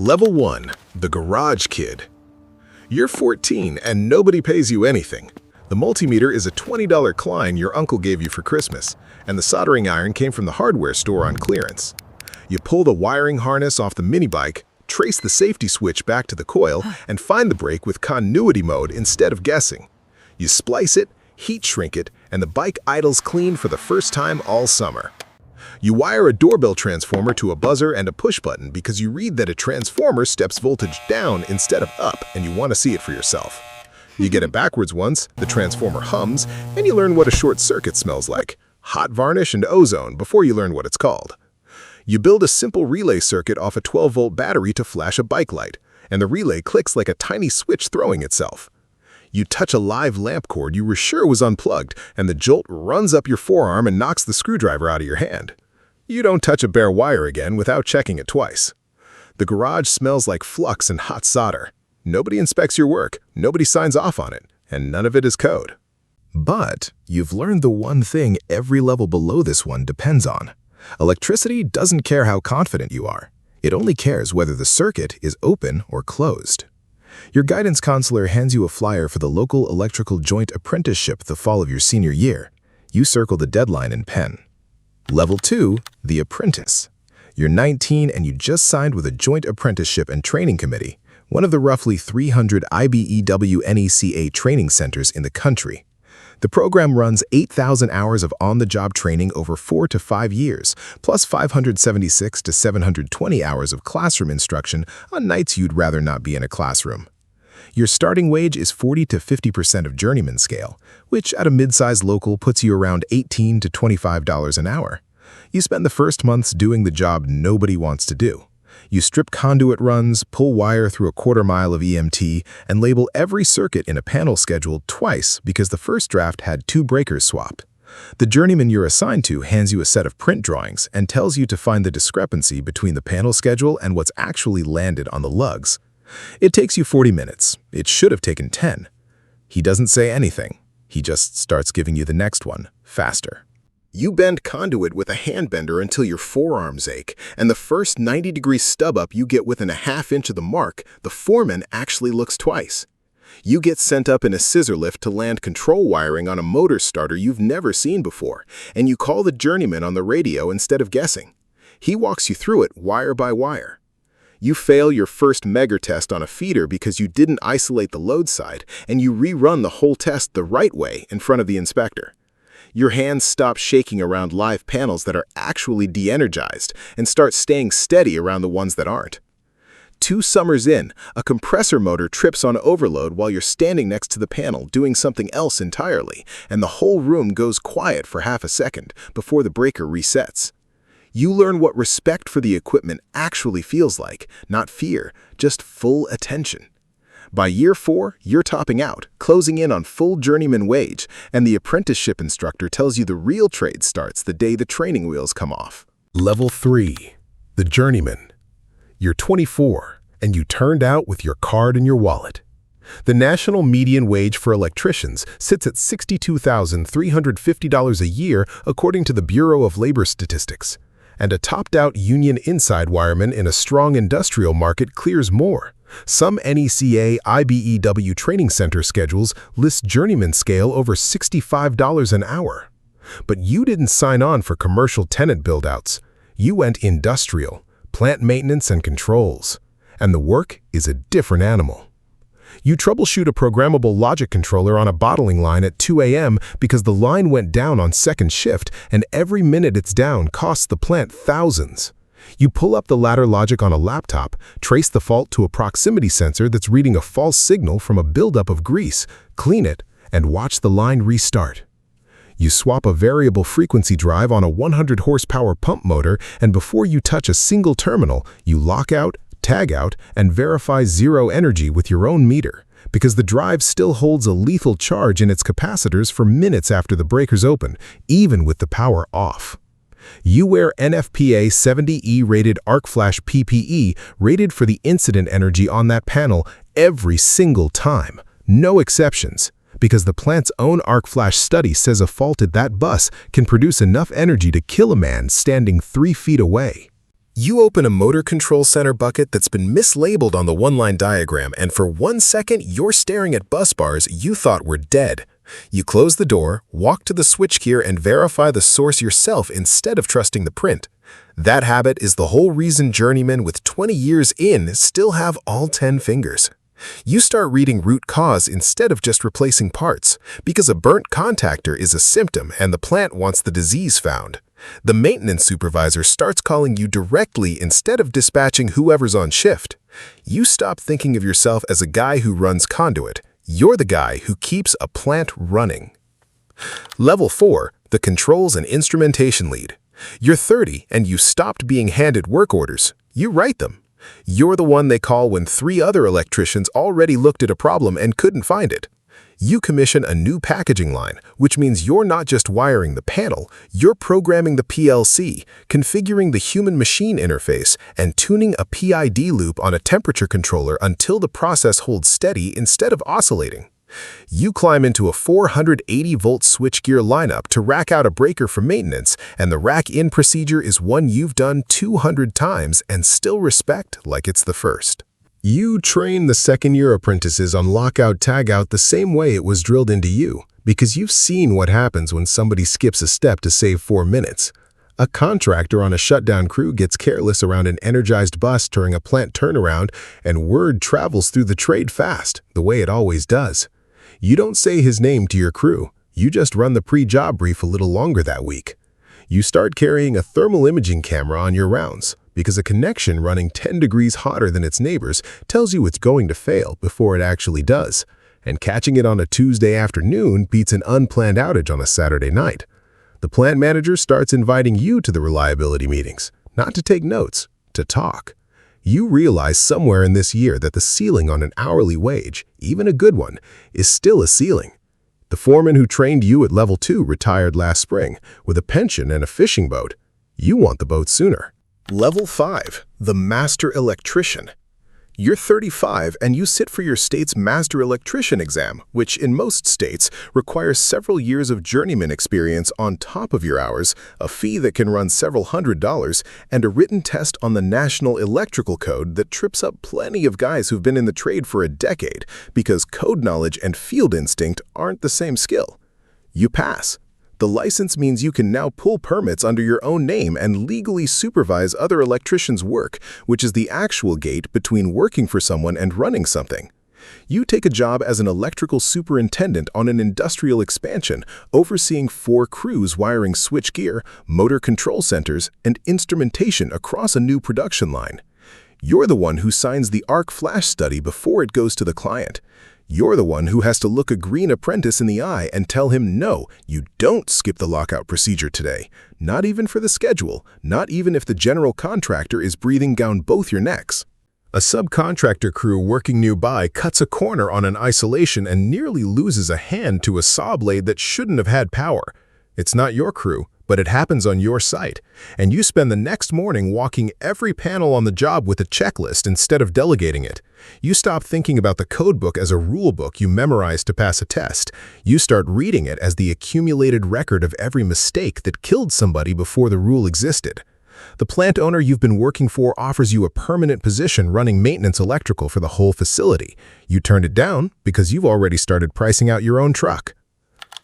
Level 1. The Garage Kid. You're 14 and nobody pays you anything. The multimeter is a $20 Klein your uncle gave you for Christmas, and the soldering iron came from the hardware store on clearance. You pull the wiring harness off the mini bike, trace the safety switch back to the coil, and find the brake with continuity mode instead of guessing. You splice it, heat shrink it, and the bike idles clean for the first time all summer. You wire a doorbell transformer to a buzzer and a push button because you read that a transformer steps voltage down instead of up and you want to see it for yourself. You get it backwards once, the transformer hums, and you learn what a short circuit smells like, hot varnish and ozone, before you learn what it's called. You build a simple relay circuit off a 12-volt battery to flash a bike light, and the relay clicks like a tiny switch throwing itself. You touch a live lamp cord you were sure was unplugged, and the jolt runs up your forearm and knocks the screwdriver out of your hand. You don't touch a bare wire again without checking it twice. The garage smells like flux and hot solder. Nobody inspects your work, nobody signs off on it, and none of it is code. But you've learned the one thing every level below this one depends on. Electricity doesn't care how confident you are. It only cares whether the circuit is open or closed. Your guidance counselor hands you a flyer for the local electrical joint apprenticeship the fall of your senior year. You circle the deadline in pen. Level 2, the Apprentice. You're 19 and you just signed with a joint apprenticeship and training committee, one of the roughly 300 IBEW NECA training centers in the country. The program runs 8,000 hours of on-the-job training over 4 to 5 years, plus 576 to 720 hours of classroom instruction on nights you'd rather not be in a classroom. Your starting wage is 40 to 50% of Journeyman scale, which at a mid-sized local puts you around $18 to $25 an hour. You spend the first months doing the job nobody wants to do. You strip conduit runs, pull wire through a quarter mile of EMT, and label every circuit in a panel schedule twice because the first draft had 2 breakers swapped. The journeyman you're assigned to hands you a set of print drawings and tells you to find the discrepancy between the panel schedule and what's actually landed on the lugs. It takes you 40 minutes. It should have taken 10. He doesn't say anything. He just starts giving you the next one, faster. You bend conduit with a hand bender until your forearms ache, and the first 90-degree stub-up you get within a half-inch of the mark, the foreman actually looks twice. You get sent up in a scissor lift to land control wiring on a motor starter you've never seen before, and you call the journeyman on the radio instead of guessing. He walks you through it wire by wire. You fail your first Megger test on a feeder because you didn't isolate the load side, and you rerun the whole test the right way in front of the inspector. Your hands stop shaking around live panels that are actually de-energized and start staying steady around the ones that aren't. 2 summers in, a compressor motor trips on overload while you're standing next to the panel doing something else entirely, and the whole room goes quiet for half a second before the breaker resets. You learn what respect for the equipment actually feels like, not fear, just full attention. By year 4, you're topping out, closing in on full journeyman wage, and the apprenticeship instructor tells you the real trade starts the day the training wheels come off. Level 3, the journeyman. You're 24, and you turned out with your card and your wallet. The national median wage for electricians sits at $62,350 a year according to the Bureau of Labor Statistics. And a topped-out union inside wireman in a strong industrial market clears more. Some NECA IBEW training center schedules list journeyman scale over $65 an hour. But you didn't sign on for commercial tenant build-outs. You went industrial, plant maintenance and controls. And the work is a different animal. You troubleshoot a programmable logic controller on a bottling line at 2 a.m. because the line went down on second shift, and every minute it's down costs the plant thousands. You pull up the ladder logic on a laptop, trace the fault to a proximity sensor that's reading a false signal from a buildup of grease, clean it, and watch the line restart. You swap a variable frequency drive on a 100-horsepower pump motor, and before you touch a single terminal, you lock out, tag out, and verify zero energy with your own meter, because the drive still holds a lethal charge in its capacitors for minutes after the breakers open, even with the power off. You wear NFPA 70E rated arc flash PPE rated for the incident energy on that panel every single time, no exceptions, because the plant's own arc flash study says a fault at that bus can produce enough energy to kill a man standing 3 feet away. You open a motor control center bucket that's been mislabeled on the one-line diagram, and for 1 second, you're staring at bus bars you thought were dead. You close the door, walk to the switchgear, and verify the source yourself instead of trusting the print. That habit is the whole reason journeymen with 20 years in still have all 10 fingers. You start reading root cause instead of just replacing parts, because a burnt contactor is a symptom and the plant wants the disease found. The maintenance supervisor starts calling you directly instead of dispatching whoever's on shift. You stop thinking of yourself as a guy who runs conduit. You're the guy who keeps a plant running. Level 4, the controls and instrumentation lead. You're 30 and you stopped being handed work orders. You write them. You're the one they call when 3 other electricians already looked at a problem and couldn't find it. You commission a new packaging line, which means you're not just wiring the panel, you're programming the PLC, configuring the human-machine interface, and tuning a PID loop on a temperature controller until the process holds steady instead of oscillating. You climb into a 480-volt switchgear lineup to rack out a breaker for maintenance, and the rack-in procedure is one you've done 200 times and still respect like it's the first. You train the second-year apprentices on lockout-tagout the same way it was drilled into you, because you've seen what happens when somebody skips a step to save 4 minutes. A contractor on a shutdown crew gets careless around an energized bus during a plant turnaround, and word travels through the trade fast, the way it always does. You don't say his name to your crew. You just run the pre-job brief a little longer that week. You start carrying a thermal imaging camera on your rounds, because a connection running 10 degrees hotter than its neighbors tells you it's going to fail before it actually does, and catching it on a Tuesday afternoon beats an unplanned outage on a Saturday night. The plant manager starts inviting you to the reliability meetings, not to take notes, to talk. You realize somewhere in this year that the ceiling on an hourly wage, even a good one, is still a ceiling. The foreman who trained you at level 2 retired last spring with a pension and a fishing boat. You want the boat sooner. Level 5, the Master Electrician. You're 35 and you sit for your state's Master Electrician exam, which in most states requires several years of journeyman experience on top of your hours, a fee that can run several $100s, and a written test on the National Electrical Code that trips up plenty of guys who've been in the trade for a decade because code knowledge and field instinct aren't the same skill. You pass. The license means you can now pull permits under your own name and legally supervise other electricians' work, which is the actual gate between working for someone and running something. You take a job as an electrical superintendent on an industrial expansion, overseeing 4 crews wiring switchgear, motor control centers, and instrumentation across a new production line. You're the one who signs the arc flash study before it goes to the client. You're the one who has to look a green apprentice in the eye and tell him, no, you don't skip the lockout procedure today. Not even for the schedule, not even if the general contractor is breathing down both your necks. A subcontractor crew working nearby cuts a corner on an isolation and nearly loses a hand to a saw blade that shouldn't have had power. It's not your crew, but it happens on your site, and you spend the next morning walking every panel on the job with a checklist instead of delegating it. You stop thinking about the code book as a rule book you memorize to pass a test. You start reading it as the accumulated record of every mistake that killed somebody before the rule existed. The plant owner you've been working for offers you a permanent position running maintenance electrical for the whole facility. You turned it down because you've already started pricing out your own truck.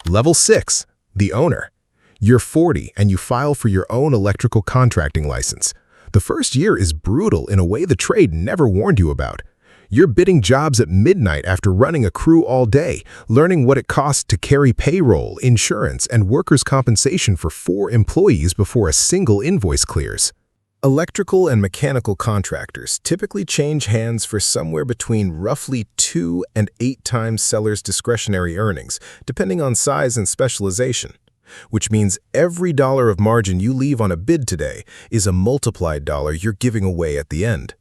Level 6, the owner. You're 40 and you file for your own electrical contracting license. The first year is brutal in a way the trade never warned you about. You're bidding jobs at midnight after running a crew all day, learning what it costs to carry payroll, insurance, and workers' compensation for 4 employees before a single invoice clears. Electrical and mechanical contractors typically change hands for somewhere between roughly 2 and 8 times sellers' discretionary earnings, depending on size and specialization. Which means every dollar of margin you leave on a bid today is a multiplied dollar you're giving away at the end.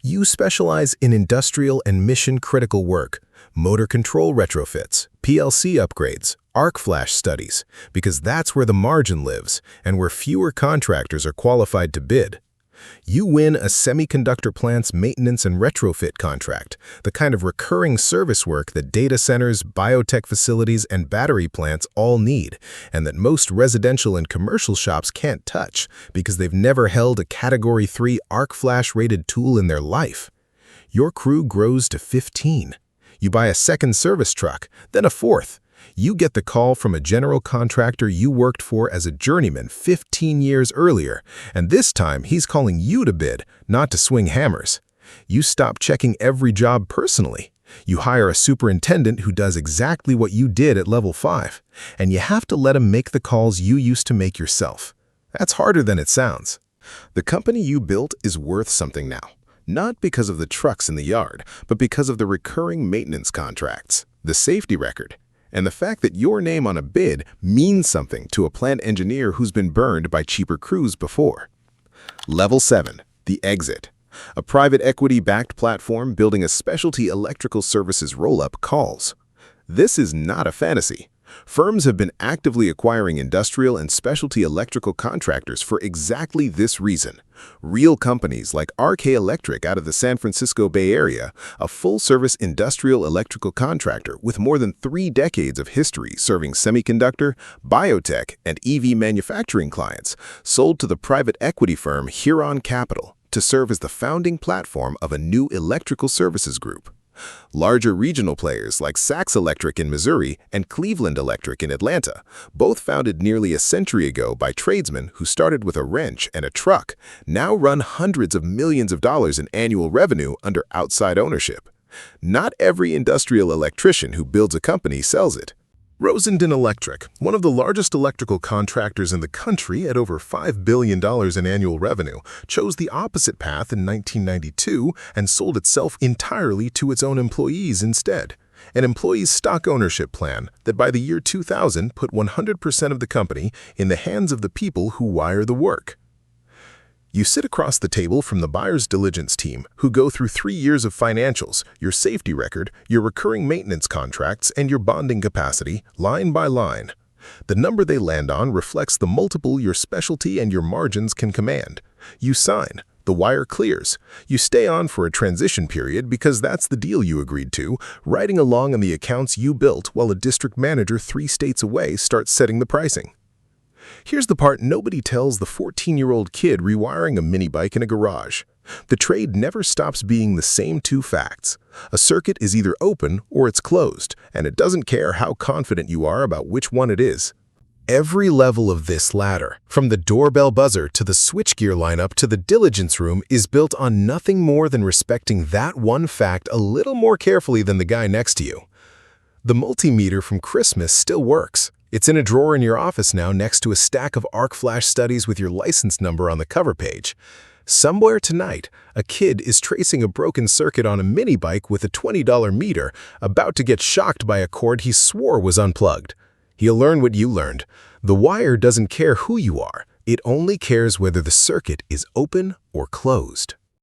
You specialize in industrial and mission-critical work, motor control retrofits, PLC upgrades, arc flash studies, because that's where the margin lives and where fewer contractors are qualified to bid. You win a semiconductor plant's maintenance and retrofit contract, the kind of recurring service work that data centers, biotech facilities, and battery plants all need, and that most residential and commercial shops can't touch because they've never held a Category 3 arc flash-rated tool in their life. Your crew grows to 15. You buy a second service truck, then a fourth. You get the call from a general contractor you worked for as a journeyman 15 years earlier, and this time he's calling you to bid, not to swing hammers. You stop checking every job personally. You hire a superintendent who does exactly what you did at level 5, and you have to let him make the calls you used to make yourself. That's harder than it sounds. The company you built is worth something now, not because of the trucks in the yard, but because of the recurring maintenance contracts, the safety record, and the fact that your name on a bid means something to a plant engineer who's been burned by cheaper crews before. Level 7, the exit. A private equity-backed platform building a specialty electrical services roll-up calls. This is not a fantasy. Firms have been actively acquiring industrial and specialty electrical contractors for exactly this reason. Real companies like RK Electric out of the San Francisco Bay Area, a full-service industrial electrical contractor with more than 3 decades of history serving semiconductor, biotech, and EV manufacturing clients, sold to the private equity firm Huron Capital to serve as the founding platform of a new electrical services group. Larger regional players like Saks Electric in Missouri and Cleveland Electric in Atlanta, both founded nearly a century ago by tradesmen who started with a wrench and a truck, now run hundreds of millions of dollars in annual revenue under outside ownership. Not every industrial electrician who builds a company sells it. Rosendin Electric, one of the largest electrical contractors in the country at over $5 billion in annual revenue, chose the opposite path in 1992 and sold itself entirely to its own employees instead. An employee's stock ownership plan that by the year 2000 put 100% of the company in the hands of the people who wire the work. You sit across the table from the buyer's diligence team, who go through 3 years of financials, your safety record, your recurring maintenance contracts, and your bonding capacity, line by line. The number they land on reflects the multiple your specialty and your margins can command. You sign. The wire clears. You stay on for a transition period because that's the deal you agreed to, riding along on the accounts you built while a district manager 3 states away starts setting the pricing. Here's the part nobody tells the 14-year-old kid rewiring a mini bike in a garage. The trade never stops being the same 2 facts. A circuit is either open or it's closed, and it doesn't care how confident you are about which one it is. Every level of this ladder, from the doorbell buzzer to the switchgear lineup to the diligence room, is built on nothing more than respecting that one fact a little more carefully than the guy next to you. The multimeter from Christmas still works. It's in a drawer in your office now next to a stack of arc flash studies with your license number on the cover page. Somewhere tonight, a kid is tracing a broken circuit on a mini bike with a $20 meter, about to get shocked by a cord he swore was unplugged. He'll learn what you learned. The wire doesn't care who you are. It only cares whether the circuit is open or closed.